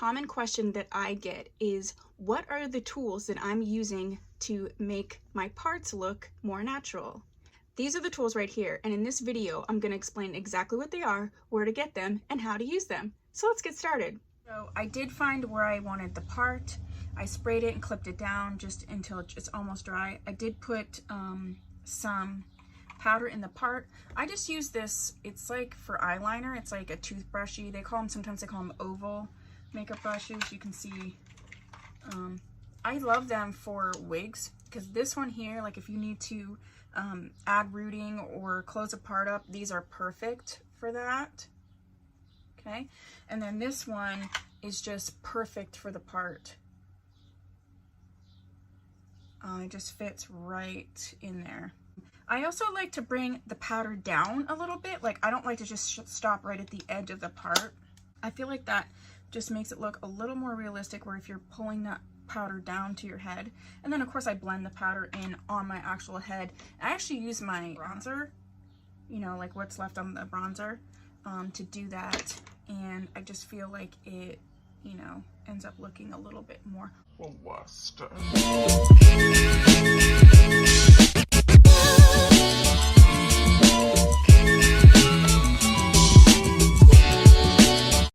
common question that I get is, what are the tools that I'm using to make my parts look more natural? These are the tools right here, and in this video, I'm going to explain exactly what they are, where to get them, and how to use them. So let's get started. So I did find where I wanted the part. I sprayed it and clipped it down just until it's almost dry. I did put some powder in the part. I just use this, it's like for eyeliner, it's like a toothbrushy. Sometimes they call them oval makeup brushes. You can see, I love them for wigs, because this one here, like if you need to add rooting or close a part up, these are perfect for that. Okay, and then this one is just perfect for the part. It just fits right in there. I also like to bring the powder down a little bit. Like, I don't like to just stop right at the edge of the part. I feel like that just makes it look a little more realistic, where if you're pulling that powder down to your head. And then of course I blend the powder in on my actual head. I actually use my bronzer, you know, like what's left on the bronzer, to do that. And I just feel like it, you know, ends up looking a little bit more luster.